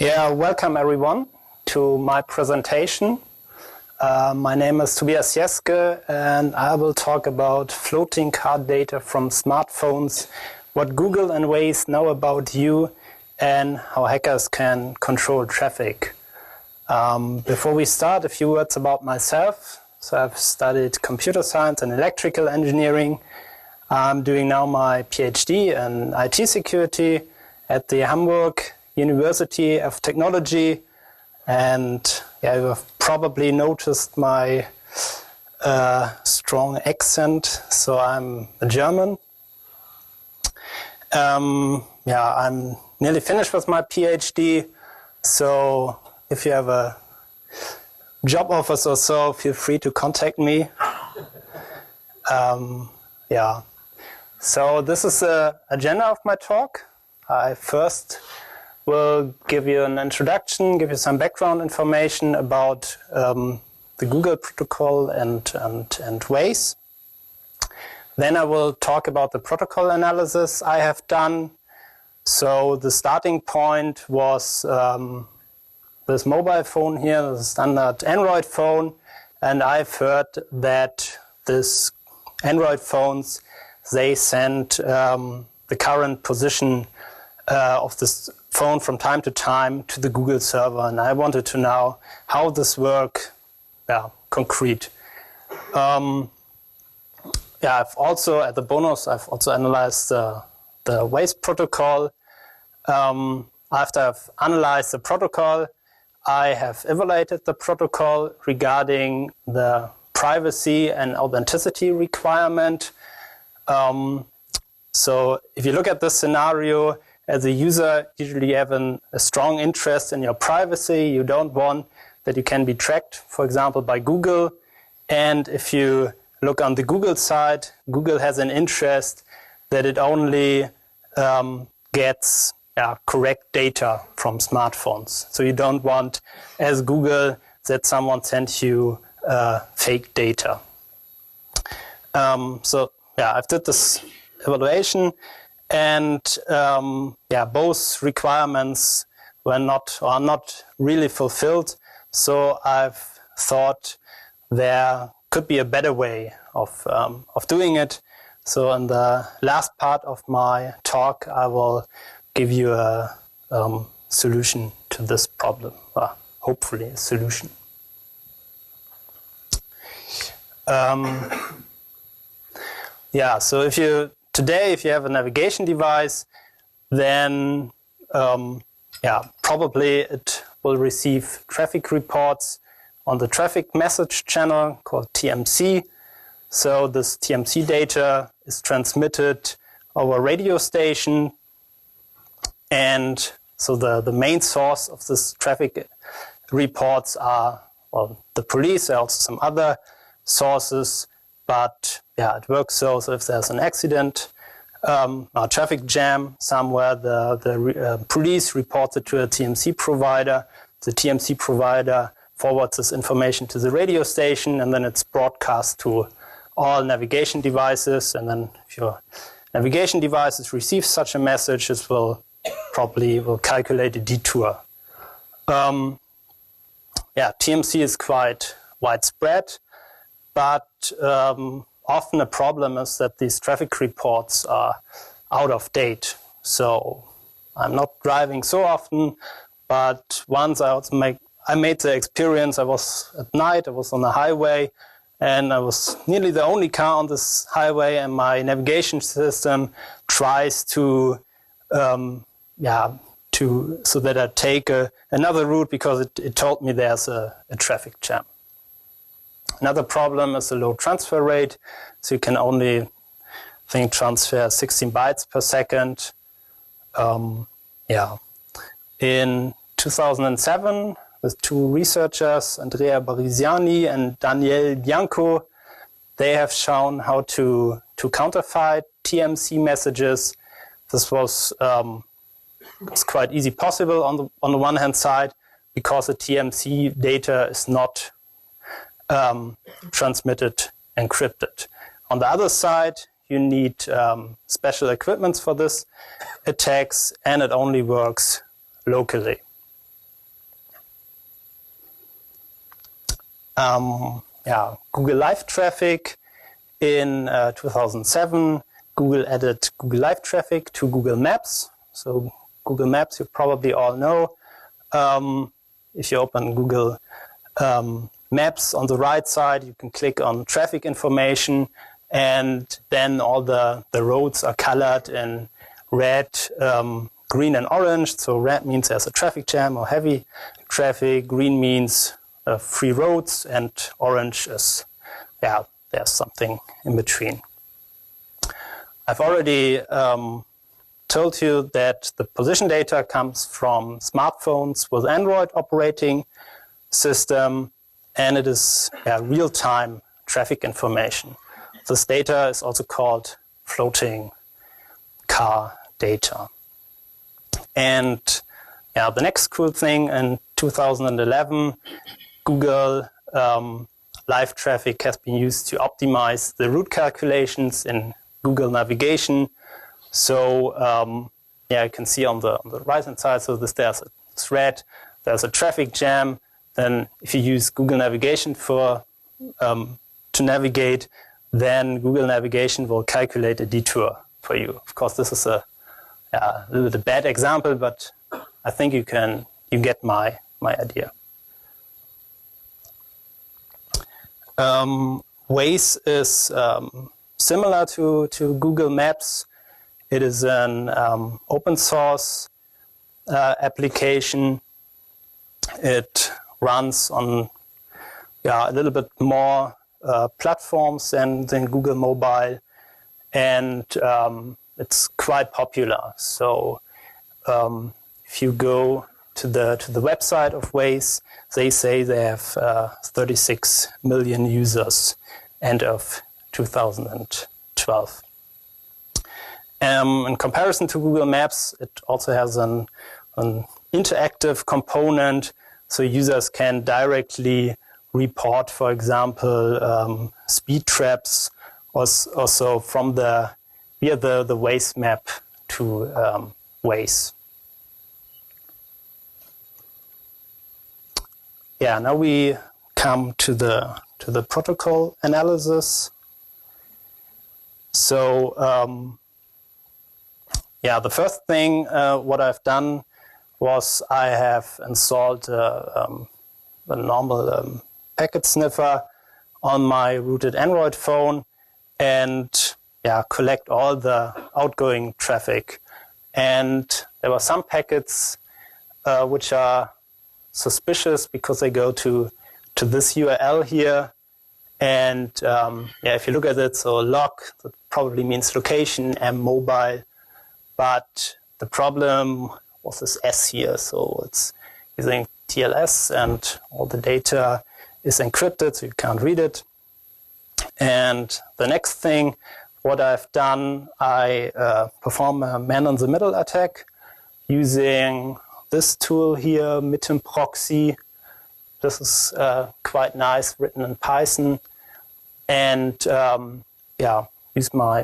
Yeah, welcome everyone to my presentation. My name is Tobias Jeske and I will talk about floating car data from smartphones, what Google and Waze know about you, and how hackers can control traffic. Before we start, a few words about myself. So I've studied computer science and electrical engineering. I'm doing now my PhD in IT security at the Hamburg University of Technology, and yeah, you have probably noticed my strong accent, so I'm a German. I'm nearly finished with my PhD, so if you have a job offers or so, feel free to contact me. So this is the agenda of my talk. I first will give you an introduction, give you some background information about the Google protocol and Waze. Then I will talk about the protocol analysis I have done. So the starting point was this mobile phone here, the standard Android phone, and I've heard that this Android phones, they send the current position of this phone from time to time to the Google server, and I wanted to know how this works, concrete. I've also, at the bonus, I've also analyzed the Waze protocol. After I've analyzed the protocol, I have evaluated the protocol regarding the privacy and authenticity requirement. So if you look at this scenario, as a user, usually you have a strong interest in your privacy. You don't want that you can be tracked, for example, by Google. And if you look on the Google side, Google has an interest that it only gets correct data from smartphones. So you don't want, as Google, that someone sent you fake data. I've did this evaluation. And both requirements are not really fulfilled. So I've thought there could be a better way of doing it. So in the last part of my talk, I will give you a solution to this problem, hopefully a solution. So if you have a navigation device, then probably it will receive traffic reports on the traffic message channel called TMC. So this TMC data is transmitted over a radio station. And so the main source of this traffic reports are the police. There are also some other sources. But it works so if there's an accident, a traffic jam somewhere, the police reports it to a TMC provider. The TMC provider forwards this information to the radio station, and then it's broadcast to all navigation devices. And then if your navigation devices receive such a message, it will calculate a detour. TMC is quite widespread. But often a problem is that these traffic reports are out of date. So I'm not driving so often, but once I made the experience. I was at night, I was on the highway, and I was nearly the only car on this highway, and my navigation system tries so that I take another route because it told me there's a traffic jam. Another problem is the low transfer rate. So you can only, transfer 16 bytes per second. In 2007, with two researchers, Andrea Barisiani and Daniele Bianco, they have shown how to counterfeit TMC messages. This was it's quite easy possible on the one hand side, because the TMC data is not transmitted encrypted. On the other side, you need special equipment for this attacks, and it only works locally. Google Live traffic. In 2007, Google added Google Live traffic to Google Maps. So Google Maps, you probably all know. If you open Google Maps on the right side, you can click on traffic information, and then all the roads are colored in red, green, and orange. So red means there's a traffic jam or heavy traffic. Green means free roads, and orange is, there's something in between. I've already told you that the position data comes from smartphones with Android operating system, and it is real-time traffic information. This data is also called floating car data. And the next cool thing, in 2011, Google Live traffic has been used to optimize the route calculations in Google Navigation. So you can see on the right hand side, so there's a thread, there's a traffic jam. Then if you use Google Navigation to navigate, then Google Navigation will calculate a detour for you. Of course, this is a little bit a bad example, but I think you get my idea. Waze is similar to Google Maps. It is an open source application. It runs on a little bit more platforms than Google Mobile, and it's quite popular. So if you go to the website of Waze, they say they have 36 million users end of 2012. In comparison to Google Maps, it also has an interactive component, so users can directly report, for example, speed traps, also from via the Waze map to Waze. Now we come to the protocol analysis. So the first thing what I've done was I have installed a normal packet sniffer on my rooted Android phone and collect all the outgoing traffic. And there were some packets which are suspicious because they go to this URL here. And if you look at it, so log, that probably means location, and mobile. But the problem was this S here, so it's using TLS and all the data is encrypted, so you can't read it. And the next thing, what I've done, I perform a man-in-the-middle attack using this tool here, Mitten Proxy. This is quite nice, written in Python. And use my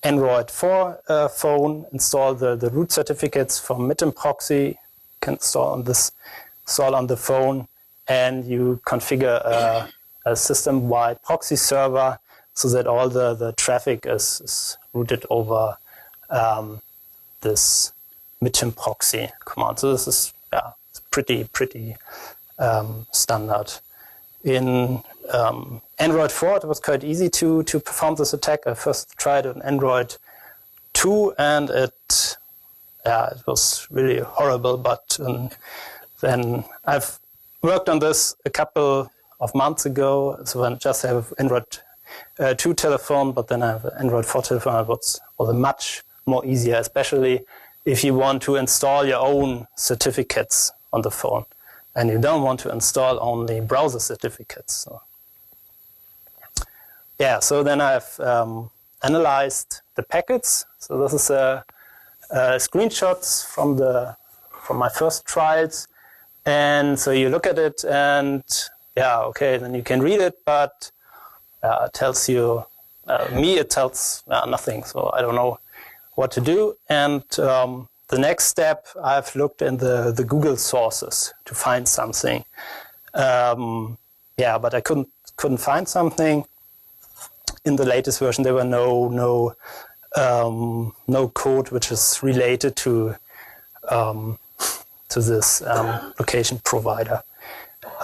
Android 4 phone, install the root certificates from Mitten Proxy, you can install on the phone, and you configure a system-wide proxy server so that all the traffic is routed over this Mitten Proxy command. So this is it's pretty standard. In Android 4, it was quite easy to perform this attack. I first tried on Android 2, and it was really horrible. But then I've worked on this a couple of months ago. So I just have Android 2 telephone, but then I have an Android 4 telephone. It was much more easier, especially if you want to install your own certificates on the phone. And you don't want to install only browser certificates. So then I've analyzed the packets. So this is screenshots from my first trials. And so you look at it and then you can read it, but it tells you, it tells nothing. So I don't know what to do. And the next step, I've looked in the Google sources to find something. yeah, but I couldn't find something. In the latest version, there were no code which is related to this location provider.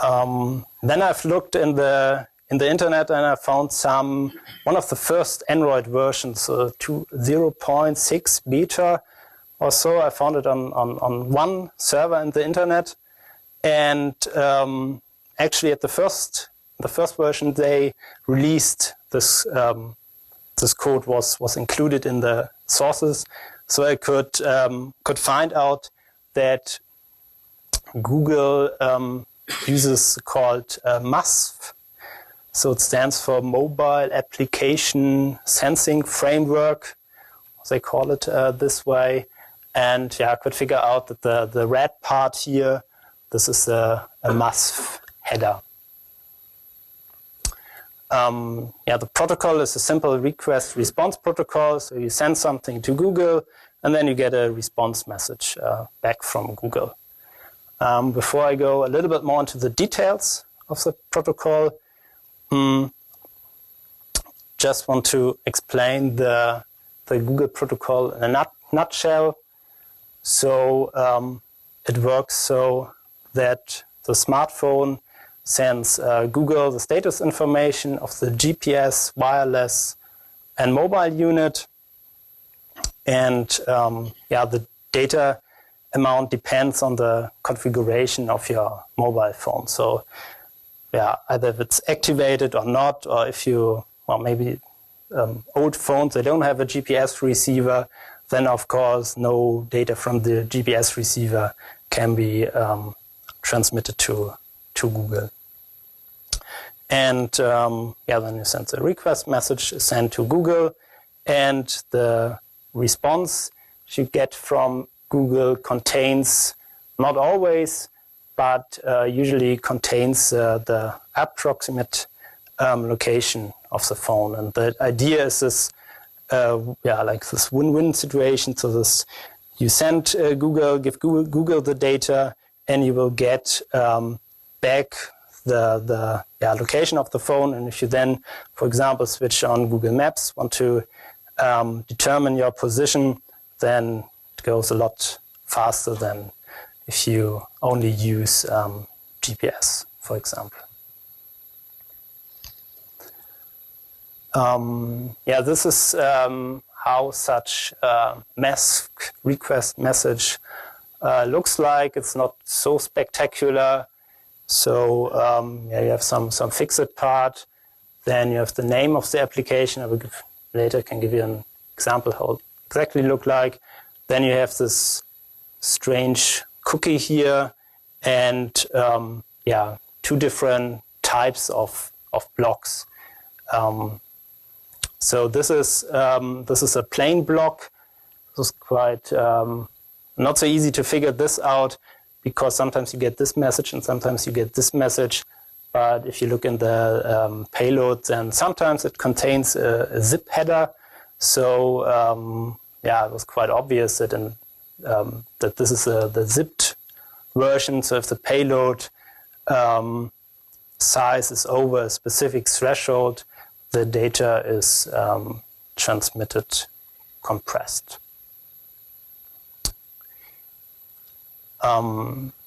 Then I've looked in the internet and I found one of the first Android versions, 0.6 beta or so. I found it on one server in the internet, and actually at the first version they released this. This code was included in the sources, so I could find out that Google uses called MASF. So it stands for Mobile Application Sensing Framework. They call it this way. And yeah, I could figure out that the red part here, this is a MASF header. The protocol is a simple request-response protocol. So you send something to Google, and then you get a response message back from Google. Before I go a little bit more into the details of the protocol, just want to explain the Google protocol in a nutshell. So it works so that the smartphone sends Google the status information of the GPS, wireless, and mobile unit. And the data amount depends on the configuration of your mobile phone. So either if it's activated or not, or if you, maybe old phones, they don't have a GPS receiver, then of course no data from the GPS receiver can be transmitted to Google. And then you send the request message sent to Google, and the response you get from Google contains, not always, but usually contains the approximate location of the phone. And the idea is this, like this win-win situation. So this, you send give Google the data, and you will get back the location of the phone. And if you then, for example, switch on Google Maps, want to determine your position, then it goes a lot faster than if you only use GPS, for example. This is how such MASF request message looks like. It's not so spectacular. So you have some fixed part. Then you have the name of the application. I will later can give you an example how it exactly look like. Then you have this strange cookie here, and two different types of blocks. So this is a plain block. This is quite not so easy to figure this out, because sometimes you get this message and sometimes you get this message. But if you look in the payload, then sometimes it contains a zip header. So it was quite obvious that that this is the zipped version. So if the payload size is over a specific threshold, the data is transmitted compressed.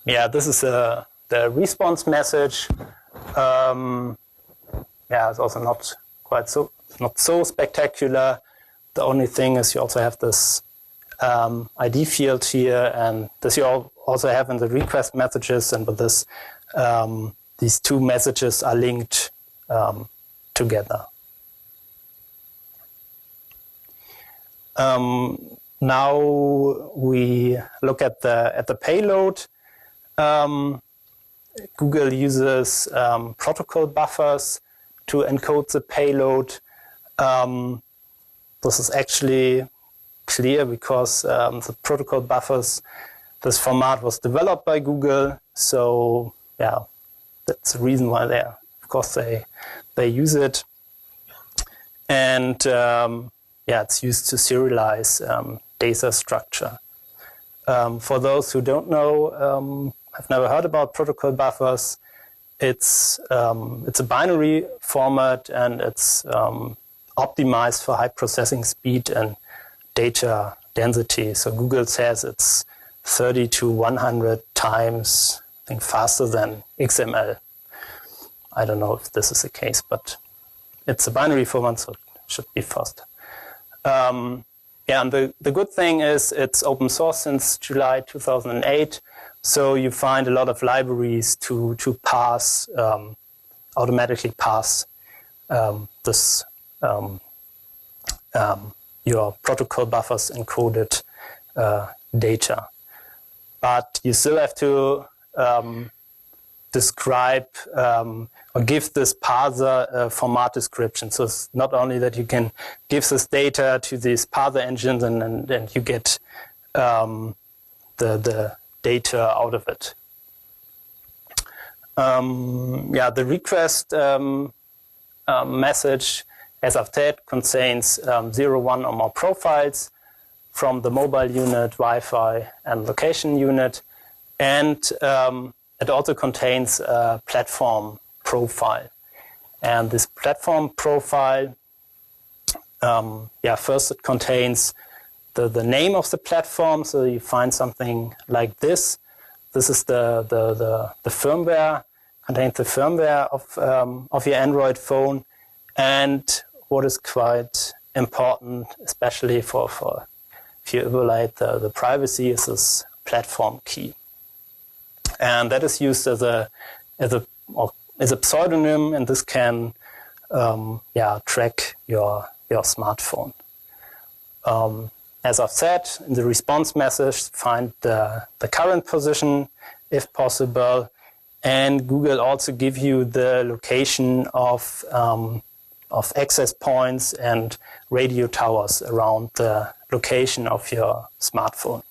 This is the response message. It's also not so spectacular. The only thing is you also have this ID field here, and this you also have in the request messages. And with this, these two messages are linked together. Now we look at the payload. Google uses protocol buffers to encode the payload. This is actually clear because the protocol buffers, this format was developed by Google. So that's the reason why they use it. And it's used to serialize data structure. For those who don't know, have never heard about protocol buffers, it's a binary format, and it's optimized for high processing speed and data density. So Google says it's 30 to 100 times, I think, faster than XML. I don't know if this is the case, but it's a binary format, so it should be faster. And the good thing is it's open source since July 2008, so you find a lot of libraries to pass, automatically pass this your protocol buffers encoded data. But you still have to describe or give this parser a format description. So it's not only that you can give this data to these parser engines and you get the data out of it. The request message, as I've said, contains 0, 1 or more profiles from the mobile unit, Wi-Fi, and location unit. And it also contains a platform profile. And this platform profile, first it contains the name of the platform. So you find something like this. This is the firmware, contains the firmware of your Android phone. And what is quite important, especially for if you evaluate the privacy, is this platform key. And that is used as a pseudonym, and this can track your smartphone. As I've said, in the response message, find the current position if possible, and Google also give you the location of access points and radio towers around the location of your smartphone.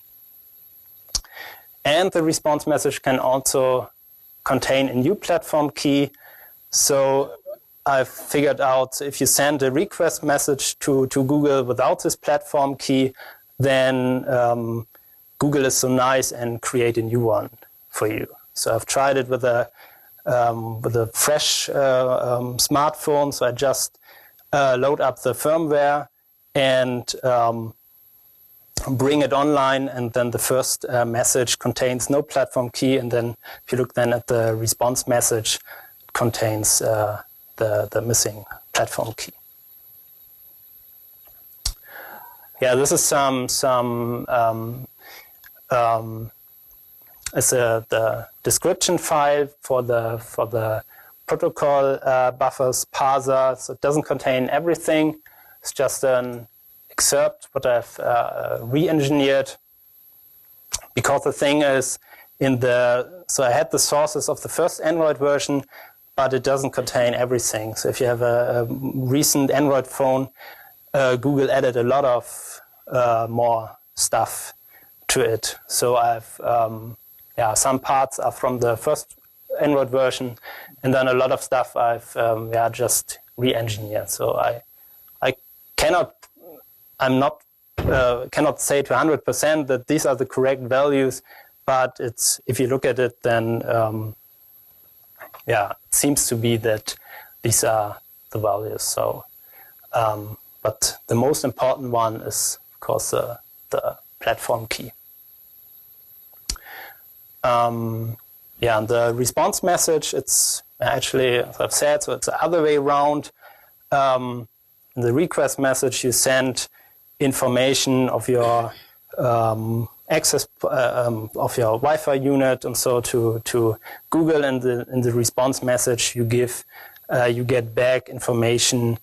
And the response message can also contain a new platform key. So I've figured out if you send a request message to Google without this platform key, then Google is so nice and create a new one for you. So I've tried it with a fresh smartphone. So I just load up the firmware and bring it online, and then the first message contains no platform key, and then if you look then at the response message, it contains the missing platform key. Yeah, this is the description file for the protocol buffers parser. So it doesn't contain everything. It's just an excerpt what I've re-engineered, because the thing is so I had the sources of the first Android version, but it doesn't contain everything. So if you have a recent Android phone, Google added a lot of more stuff to it. So I've some parts are from the first Android version, and then a lot of stuff I've just re-engineered. So I cannot say to 100% that these are the correct values, but if you look at it, then it seems to be that these are the values. So, but the most important one is, of course, the platform key. And the response message, it's actually, as I've said, so it's the other way around. In the request message, you send information of your access of your Wi-Fi unit, and so to Google. And in the response message, you get back information,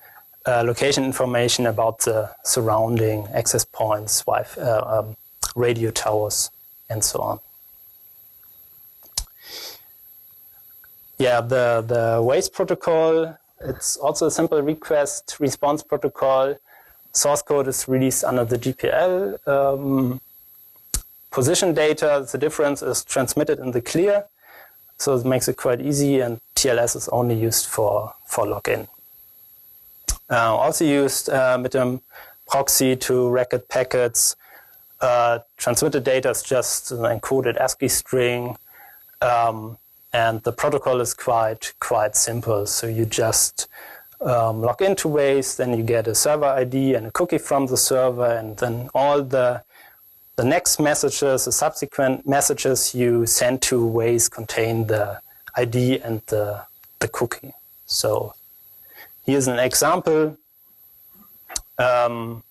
location information about the surrounding access points, Wi-Fi, radio towers, and so on. Yeah, the Waze protocol, it's also a simple request-response protocol. Source code is released under the GPL. Position data, the difference is transmitted in the clear, so it makes it quite easy, and TLS is only used for login. Also used with a proxy to record packets. Transmitted data is just an encoded ASCII string. And the protocol is quite simple. So you just log into Waze, then you get a server ID and a cookie from the server, and then all the next messages, the subsequent messages you send to Waze contain the ID and the cookie. So here's an example. So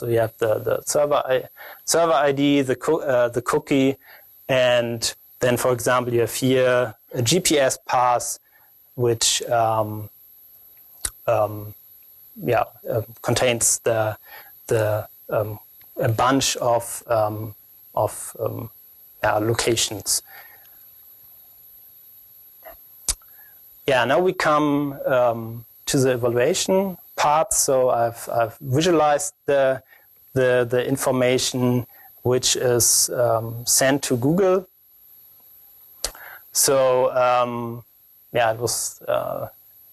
you have the server ID, the cookie, and then, for example, you have here a GPS path, which contains a bunch of locations. Yeah, now we come to the evaluation part. So I've visualized the information which is sent to Google. So it was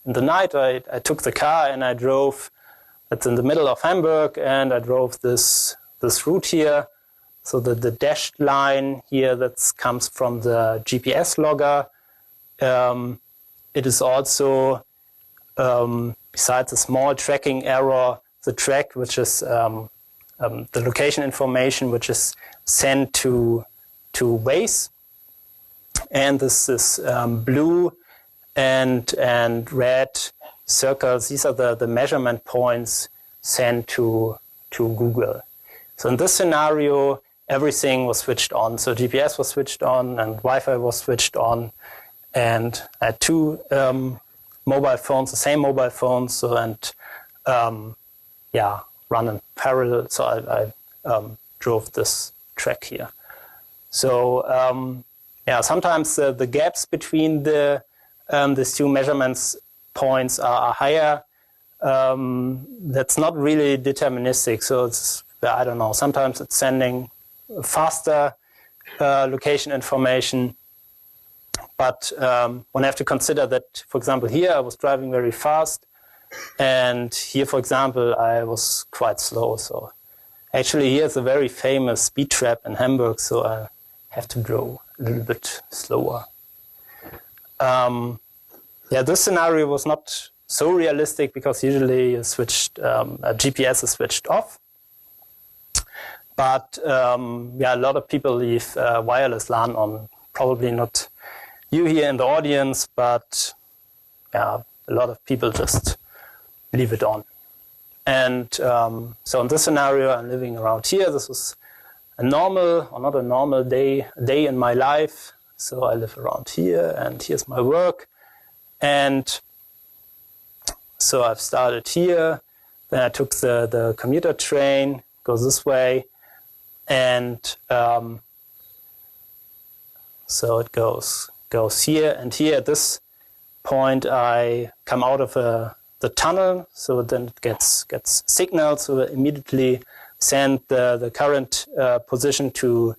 in the night. I took the car and I drove. It's in the middle of Hamburg, and I drove this route here. So the dashed line here that comes from the GPS logger. It is also, besides a small tracking error, the track, which is the location information, which is sent to Waze. And this is blue and red circles. These are the measurement points sent to Google. So in this scenario, everything was switched on. So GPS was switched on and Wi-Fi was switched on. And I had two mobile phones, the same mobile phones, so, and run in parallel. So I drove this track here. So sometimes the gaps between these two measurements points are higher. That's not really deterministic. So it's, I don't know, sometimes it's sending faster location information. But one have to consider that, for example, here I was driving very fast, and here, for example, I was quite slow. So actually here's a very famous speed trap in Hamburg, so I have to go a little bit slower. This scenario was not so realistic because usually you GPS is switched off. But a lot of people leave wireless LAN on. Probably not you here in the audience, but a lot of people just leave it on. And so in this scenario, I'm living around here. This is a normal, or not a normal day in my life. So I live around here, and here's my work. And so I've started here. Then I took the commuter train, goes this way. And so it goes here, and here at this point I come out of the tunnel, so then it gets signaled, so I immediately send the current position to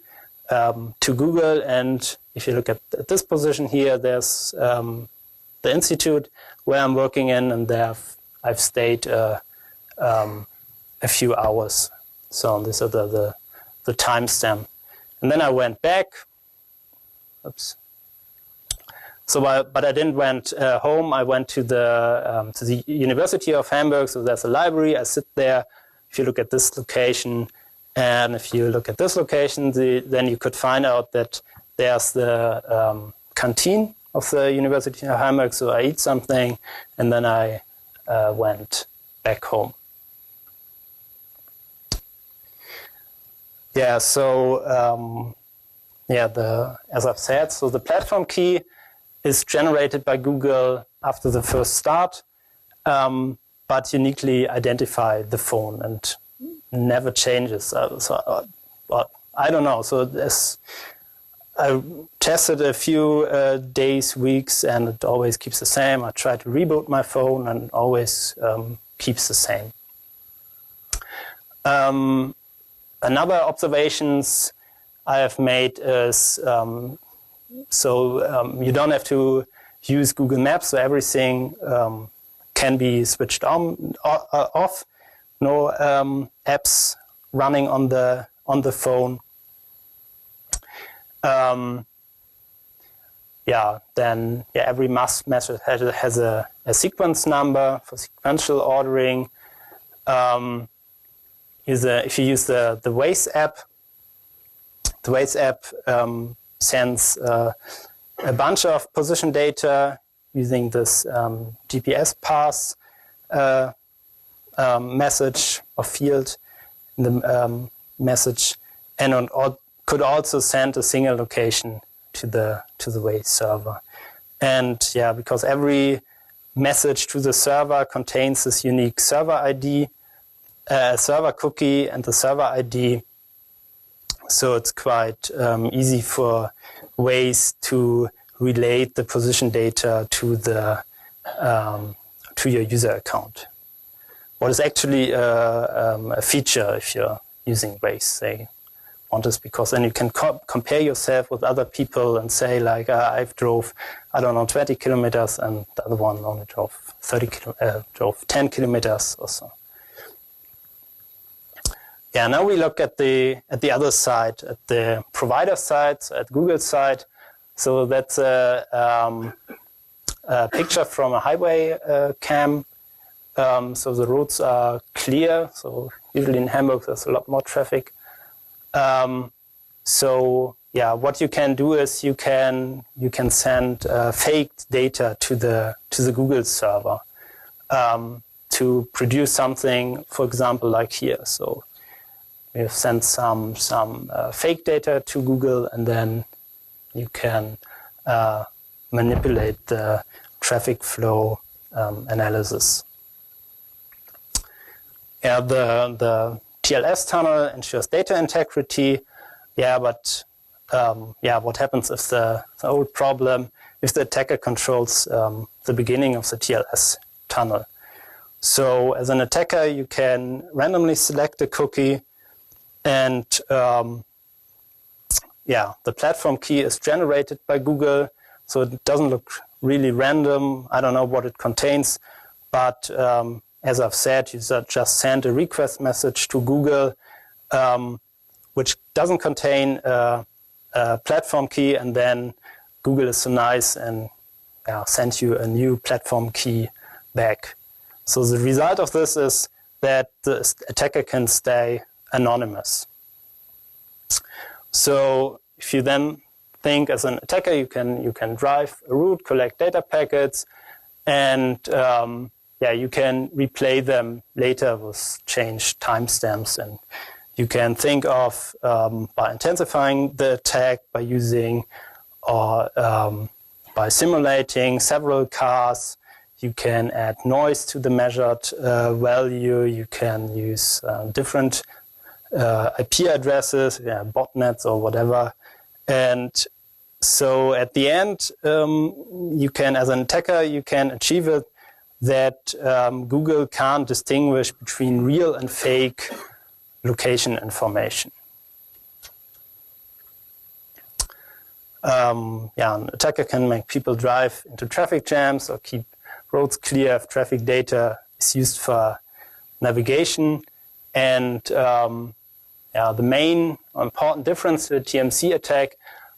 Google. And if you look at this position here, there's the institute where I'm working in, and there I've stayed a few hours. So these are the timestamp. And then I went back. Oops. So, but I didn't went home. I went to the University of Hamburg. So there's a library. I sit there. If you look at this location, and if you look at this location, then you could find out that there's the canteen of the University of Hamburg. So I eat something, and then I went back home. Yeah. So as I've said, so the platform key is generated by Google after the first start, but uniquely identify the phone and never changes. I don't know. So I tested a few days, weeks, and it always keeps the same. I try to reboot my phone, and it always keeps the same. Another observations I have made is you don't have to use Google Maps, so everything can be switched on off. No apps running on the phone. then every message has a sequence number for sequential ordering. If you use the Waze app, sends a bunch of position data using this GPS pass message or field in the message, and could also send a single location to the Waze server. And because every message to the server contains this unique server ID, server cookie, and the server ID, so it's quite easy for Waze to relate the position data to your user account. What is actually a feature if you're using Waze. They want this because then you can compare yourself with other people and say, like, I drove 20 kilometers, and the other one only drove 10 kilometers or so. Now we look at the other side, at the provider side, so at Google's side. So that's a picture from a highway cam. So the roads are clear. So usually in Hamburg there's a lot more traffic. What you can do is you can send faked data to the Google server to produce something, for example, like here. So we have sent some fake data to Google, and then you can manipulate the traffic flow analysis. The TLS tunnel ensures data integrity. But what happens if the old problem, if the attacker controls the beginning of the TLS tunnel? So as an attacker, you can randomly select a cookie, and the platform key is generated by Google, so it doesn't look really random. I don't know what it contains, but as I've said, you just send a request message to Google, which doesn't contain a platform key, and then Google is so nice and sends you a new platform key back. So the result of this is that the attacker can stay anonymous. So if you then think as an attacker, you can drive a route, collect data packets, and you can replay them later with changed timestamps. And you can think of by intensifying the attack, by using or by simulating several cars. You can add noise to the measured value. You can use different IP addresses, botnets or whatever. And so at the end, you can, as an attacker, you can achieve it that Google can't distinguish between real and fake location information. An attacker can make people drive into traffic jams or keep roads clear if traffic data is used for navigation. And the main important difference to the TMC attack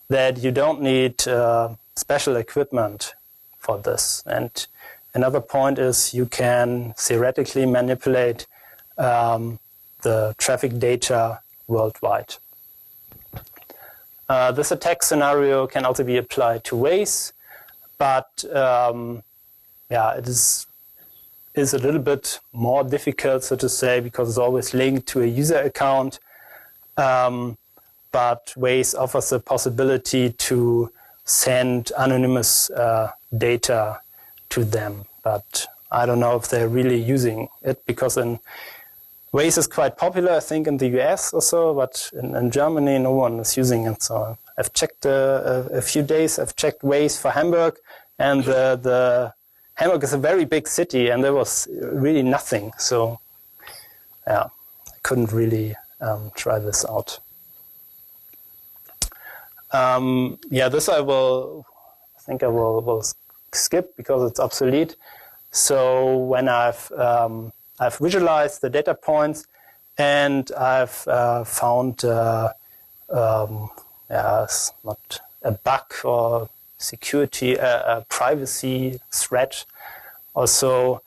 that you don't need special equipment for this. And another point is you can theoretically manipulate the traffic data worldwide. This attack scenario can also be applied to Waze, but it is a little bit more difficult, so to say, because it's always linked to a user account. But Waze offers the possibility to send anonymous data to them. But I don't know if they're really using it, because Waze is quite popular, I think, in the US or so, but in Germany, no one is using it. So I've checked a few days, I've checked Waze for Hamburg, and the Hamburg is a very big city, and there was really nothing. So, I couldn't really try this out. This I think I will skip because it's obsolete. So when I've visualized the data points, and I've found it's not a bug or security, a privacy threat. Also,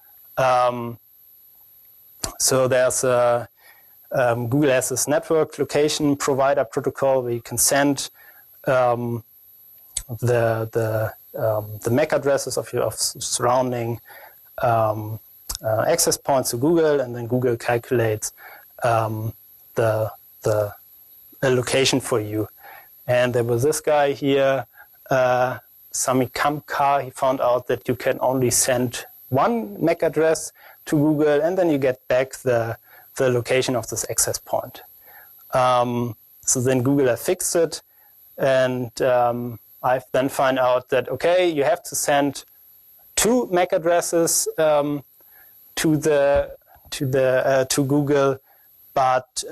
so there's a Google has this network location provider protocol where you can send the MAC addresses of your surrounding access points to Google, and then Google calculates the location for you. And there was this guy here, Sami Kamkar. He found out that you can only send one MAC address to Google, and then you get back the location of this access point. So then Google have fixed it, and I've then found out that, okay, you have to send 2 MAC addresses to Google, but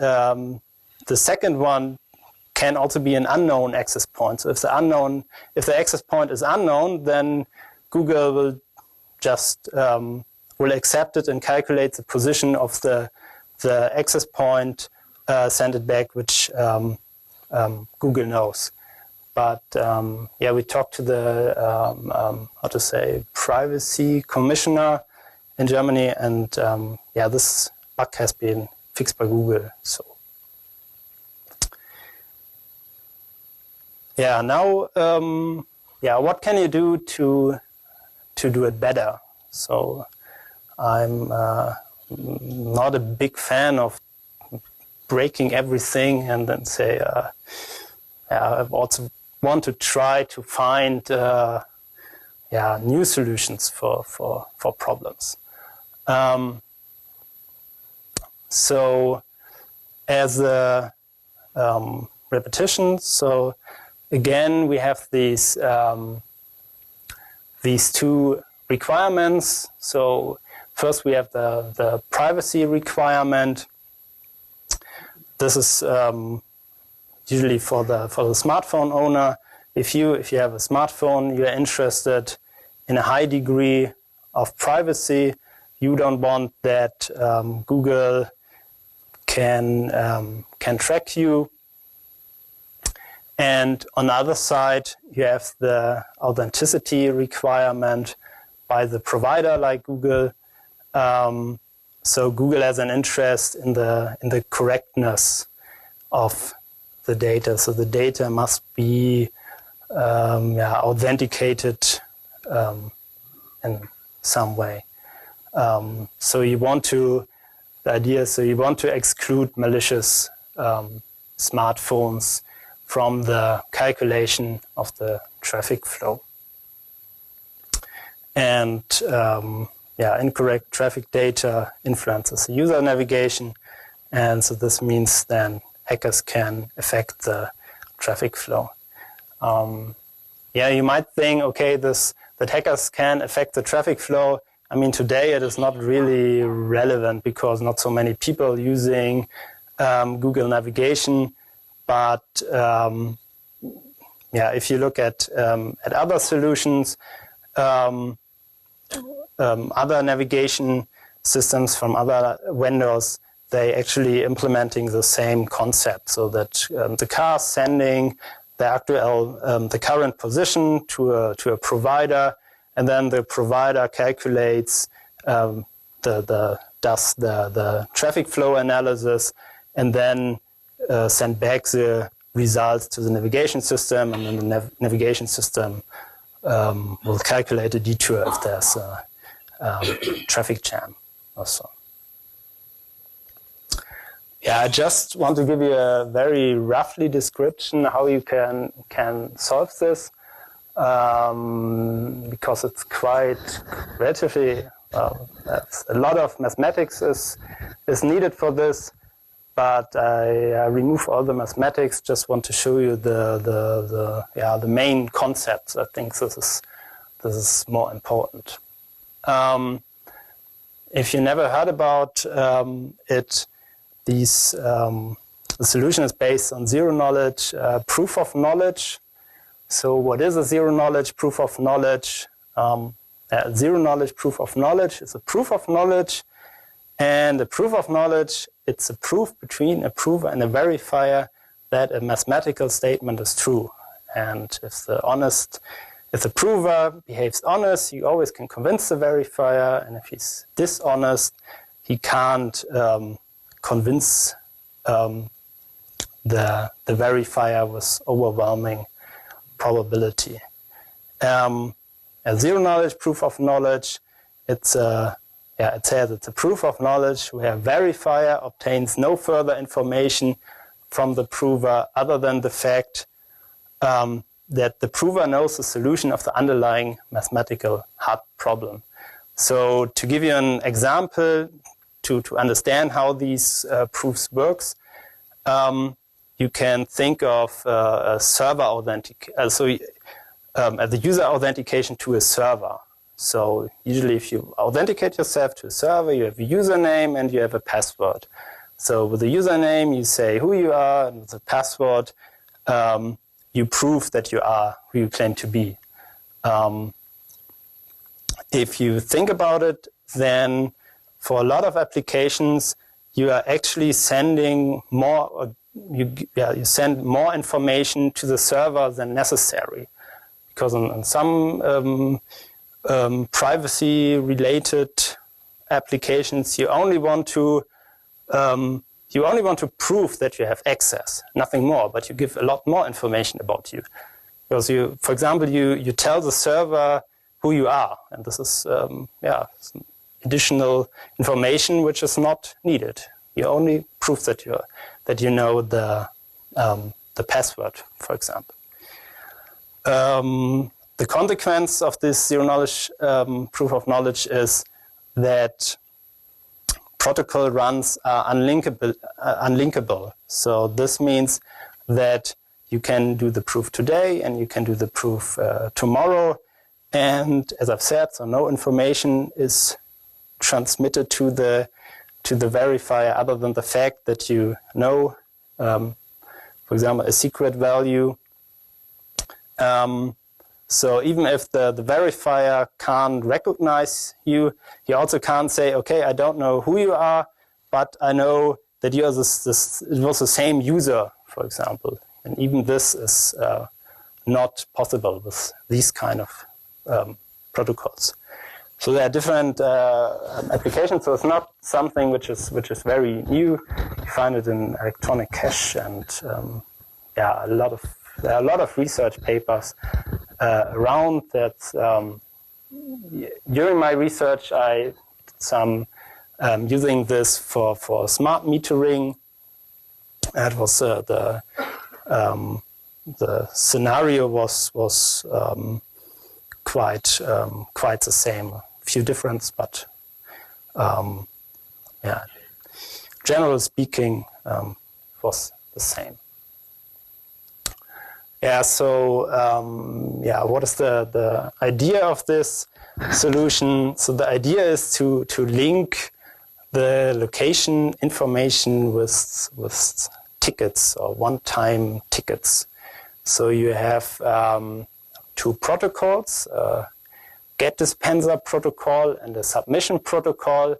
the second one can also be an unknown access point. So if the access point is unknown, then Google will just will accept it and calculate the position of the access point, send it back, which Google knows. But yeah, we talked to the privacy commissioner in Germany, and yeah, this bug has been fixed by Google. So yeah, now yeah, what can you do to do it better? So I'm not a big fan of breaking everything and then say, yeah, I also want to try to find yeah, new solutions for problems. So as a repetition, so again we have these 2 requirements. So first we have the privacy requirement. This is usually for the smartphone owner. If you have a smartphone, you're interested in a high degree of privacy. You don't want that Google can track you. And on the other side, you have the authenticity requirement by the provider like Google. So Google has an interest in the correctness of the data. So the data must be yeah, authenticated in some way. So you want to exclude malicious smartphones from the calculation of the traffic flow. And yeah, incorrect traffic data influences the user navigation, and so this means then hackers can affect the traffic flow. Yeah, you might think, okay, that hackers can affect the traffic flow. I mean, today it is not really relevant because not so many people using Google navigation. But yeah, if you look at other solutions, other navigation systems from other vendors, they actually implementing the same concept, so that the car sending the current position to a provider, and then the provider calculates does the traffic flow analysis, and then send back the results to the navigation system, and then the navigation system will calculate a detour if there's a traffic jam also. Yeah, I just want to give you a very roughly description how you can solve this, because it's quite relatively a lot of mathematics is needed for this. But I remove all the mathematics. Just want to show you the main concepts. I think this is more important. If you never heard about it, the solution is based on zero knowledge proof of knowledge. So what is a zero knowledge proof of knowledge? Zero knowledge proof of knowledge is a proof of knowledge, and a proof of knowledge, it's a proof between a prover and a verifier that a mathematical statement is true. And if the honest if the prover behaves honest, you always can convince the verifier, and if he's dishonest, he can't convince the verifier with overwhelming probability. A zero-knowledge proof of knowledge, it says it's a proof of knowledge where a verifier obtains no further information from the prover other than the fact that the prover knows the solution of the underlying mathematical hard problem. So to give you an example, to understand how these proofs works, you can think of a server authentication, the user authentication to a server. So usually if you authenticate yourself to a server, you have a username and you have a password. So with the username, you say who you are, and with the password, you prove that you are who you claim to be. If you think about it, then for a lot of applications, you are actually sending more, you send more information to the server than necessary. Because on some privacy-related applications, you only want to prove that you have access, nothing more. But you give a lot more information about you, because for example, you tell the server who you are, and this is some additional information which is not needed. You only prove that you know the password, for example. The consequence of this zero-knowledge proof of knowledge is that protocol runs are unlinkable. So this means that you can do the proof today and you can do the proof tomorrow. And as I've said, so no information is transmitted to the verifier other than the fact that you know, for example, a secret value. So even if the verifier can't recognize you, he also can't say, okay, I don't know who you are, but I know that you are it was the same user, for example. And even this is not possible with these kind of protocols. So there are different applications. So it's not something which is very new. You find it in electronic cash, and there are a lot of research papers around that. During my research, I did some using this for smart metering. It was the scenario was quite the same. A few difference, but generally speaking, was the same. So what is the idea of this solution? So the idea is to link the location information with tickets or one-time tickets. So you have two protocols, a get dispenser protocol and a submission protocol.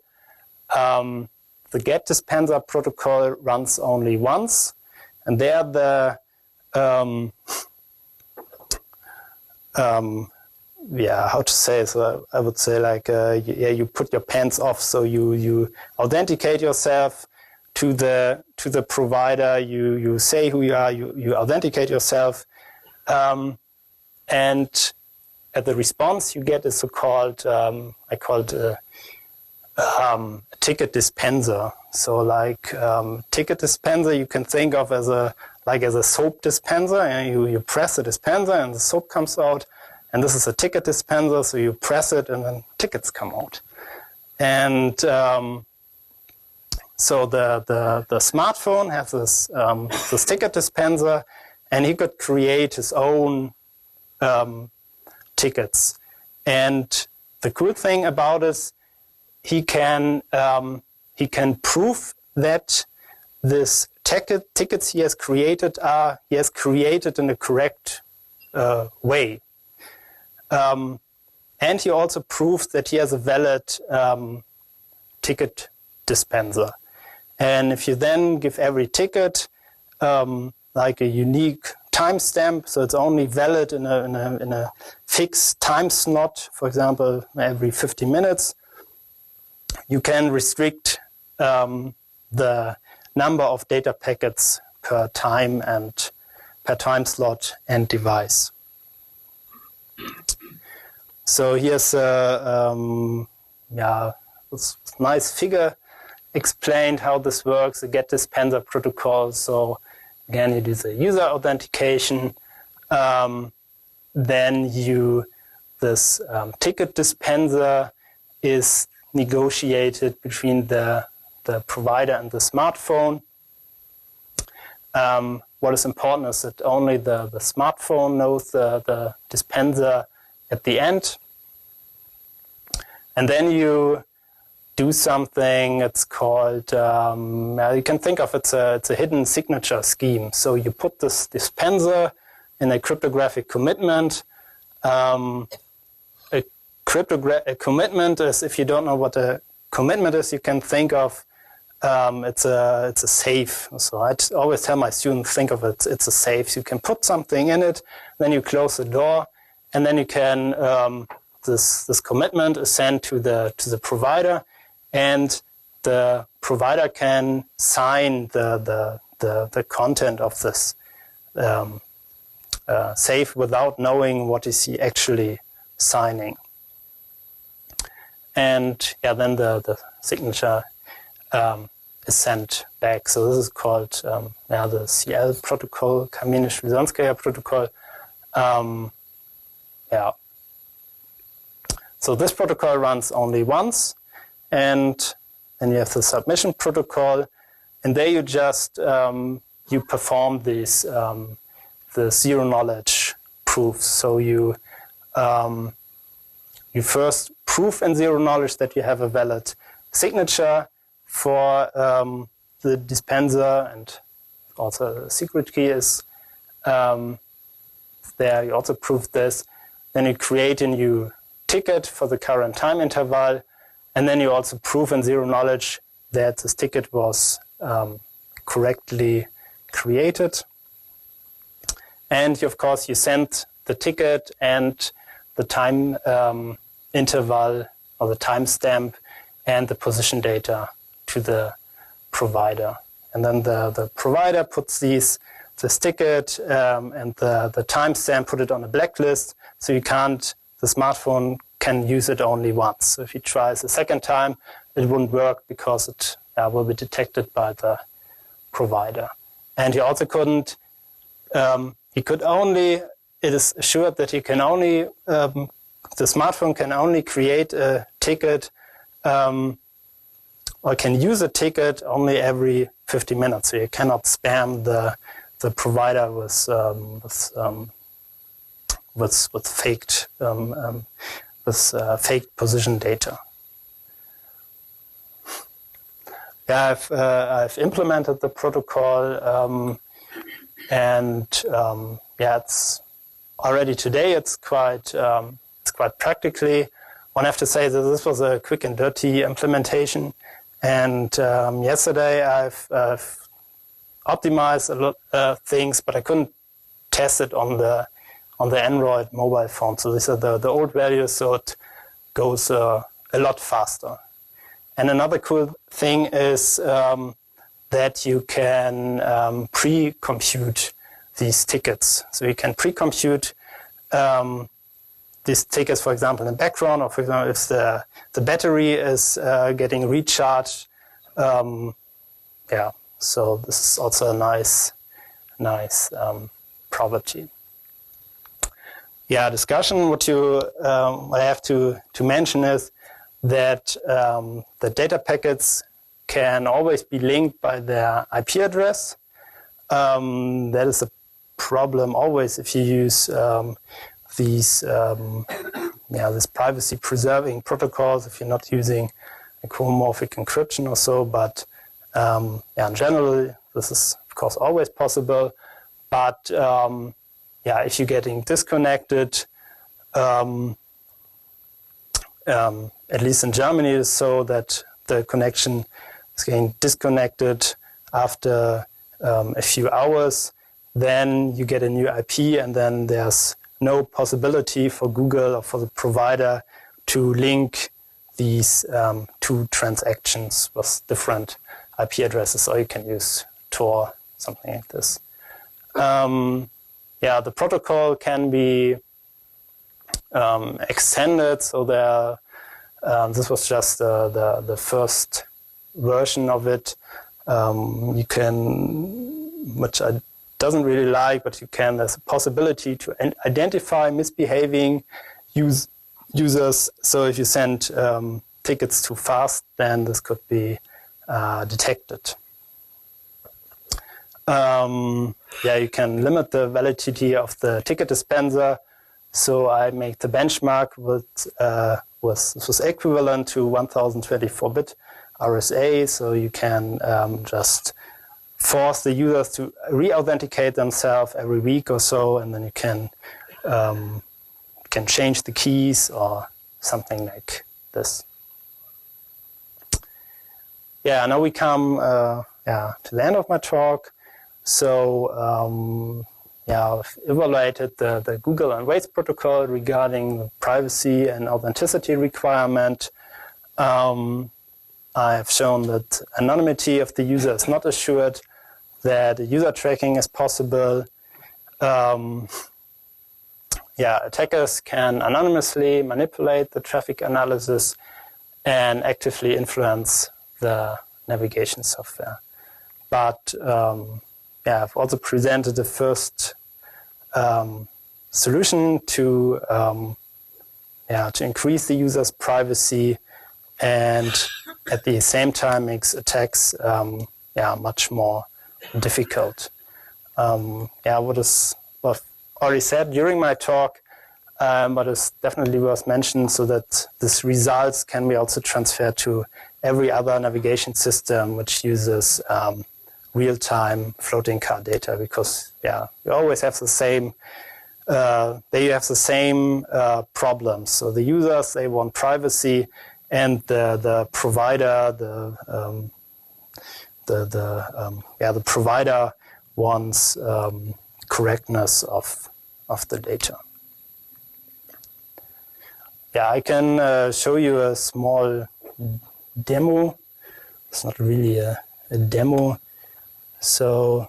The get dispenser protocol runs only once, and there how to say? So I would say like you put your pants off. So you authenticate yourself to the provider. You say who you are. You authenticate yourself, and at the response you get is so-called I call it a ticket dispenser. So like ticket dispenser you can think of as a soap dispenser, and you press the dispenser and the soap comes out, and this is a ticket dispenser, so you press it and then tickets come out. And so the smartphone has this ticket dispenser, and he could create his own tickets. And the cool thing about it is he can prove that this tickets he has created in the correct way. And he also proves that he has a valid ticket dispenser. And if you then give every ticket like a unique timestamp, so it's only valid in a fixed time slot, for example, every 50 minutes. You can restrict the number of data packets per time and per time slot and device. So here's a this nice figure explained how this works, the get dispenser protocol. So again, you do the user authentication, then this ticket dispenser is negotiated between the provider and the smartphone. What is important is that only the smartphone knows the dispenser at the end. And then you do something, it's called, you can think of it's a hidden signature scheme. So you put this dispenser in a cryptographic commitment. A commitment is, if you don't know what a commitment is, you can think of it's a safe. So I always tell my students, think of it, it's a safe. So you can put something in it, then you close the door, and then you can, this commitment is sent to the provider, and the provider can sign the content of this safe without knowing what is he actually signing. And then the signature is sent back. So this is called the CL protocol, Kamenisch-Wysonskaya protocol. So this protocol runs only once, and then you have the submission protocol, and there you just you perform these the zero knowledge proofs. So you first prove in zero knowledge that you have a valid signature for the dispenser, and also the secret key is there. You also prove this. Then you create a new ticket for the current time interval, and then you also prove in zero knowledge that this ticket was correctly created. And of course, you send the ticket and the time interval or the timestamp and the position data to the provider. And then the provider puts this ticket and the timestamp, put it on a blacklist, so the smartphone can use it only once. So if he tries a second time, it wouldn't work because it will be detected by the provider. And he also couldn't, it is assured that he can only, the smartphone can only create a ticket or can use a ticket only every 50 minutes. So you cannot spam the provider with faked fake position data. I've implemented the protocol, and it's already today. It's quite practically. One have to say that this was a quick and dirty implementation, and yesterday I've optimized a lot of things, but I couldn't test it on the Android mobile phone. So these are the old values, so it goes a lot faster. And another cool thing is that you can pre-compute these tickets. So you can pre-compute these tickets, for example, in the background, or for example, if the battery is getting recharged. So this is also a nice property. Discussion. What I have to mention is that the data packets can always be linked by their IP address. That is a problem always if you use these this privacy preserving protocols, if you're not using a homomorphic encryption or so. But in general, this is of course always possible. But if you're getting disconnected, at least in Germany, it is so that the connection is getting disconnected after a few hours, then you get a new IP, and then there's no possibility for Google or for the provider to link these two transactions with different IP addresses, or you can use Tor, something like this. The protocol can be extended, so this was just the first version of it. You can, which I doesn't really like, but there's a possibility to identify misbehaving users. So if you send tickets too fast, then this could be detected. You can limit the validity of the ticket dispenser. So I make the benchmark this was equivalent to 1024-bit RSA. So you can just force the users to re-authenticate themselves every week or so, and then you can change the keys or something like this. Now we come to the end of my talk. So I've evaluated the Google and Waze protocol regarding the privacy and authenticity requirement. I have shown that anonymity of the user is not assured, that user tracking is possible. Attackers can anonymously manipulate the traffic analysis and actively influence the navigation software. But I've also presented the first solution to increase the user's privacy, and at the same time makes attacks much more difficult. What I've already said during my talk, but is definitely worth mentioning, so that these results can be also transferred to every other navigation system which uses real-time floating car data, because you always have the same problems. So the users, they want privacy, and the provider, the provider wants correctness of the data. I can show you a small demo. It's not really a demo. So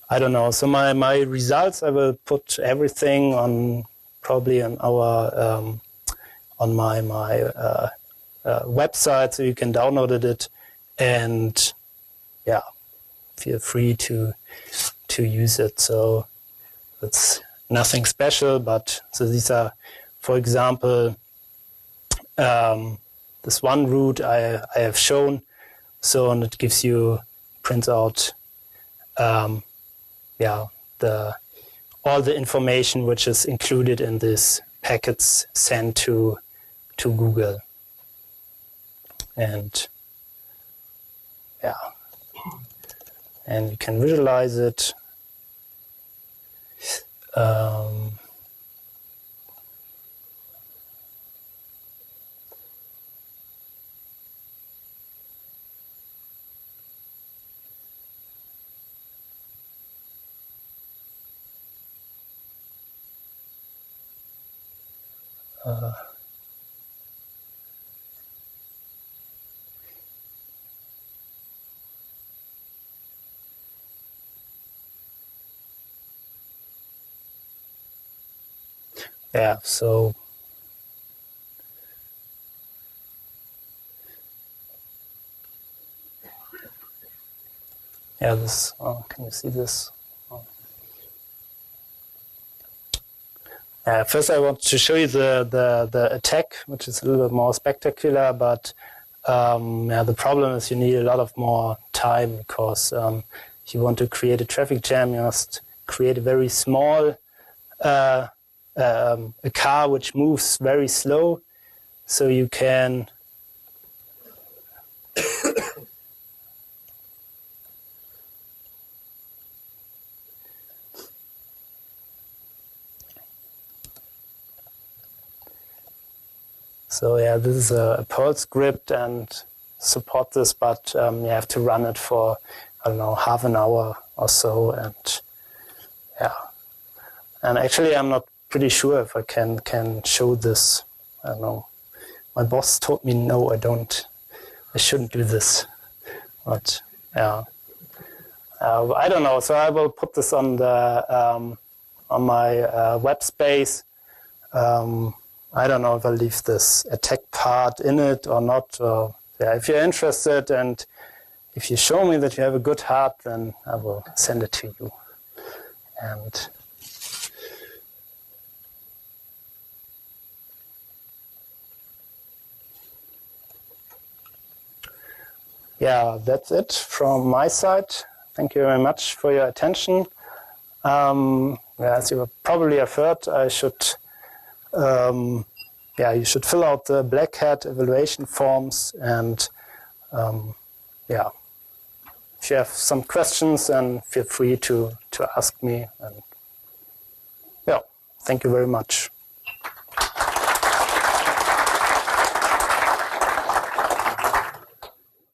I don't know. So my results, I will put everything on probably on our on my website, so you can download it, and feel free to use it. So it's nothing special, but so these are, for example, this one route I have shown. So, and it gives you, prints out all the information which is included in this packets sent to Google. And and you can visualize it. So this, can you see this? First I want to show you the attack, which is a little bit more spectacular, but the problem is you need a lot of more time, because if you want to create a traffic jam, you must create a very small a car which moves very slow, so you can so this is a Perl script and support this, but you have to run it for I don't know, half an hour or so, and yeah. And actually, I'm not pretty sure if I can show this. I don't know. My boss told me no, I shouldn't do this. But yeah, I don't know. So I will put this on the on my web space. I don't know if I'll leave this attack part in it or not. Yeah, if you're interested and if you show me that you have a good heart, then I will send it to you. And yeah, that's it from my side. Thank you very much for your attention. As you probably have heard, I should, you should fill out the BlackHat evaluation forms, and if you have some questions, then feel free to ask me. And yeah, thank you very much.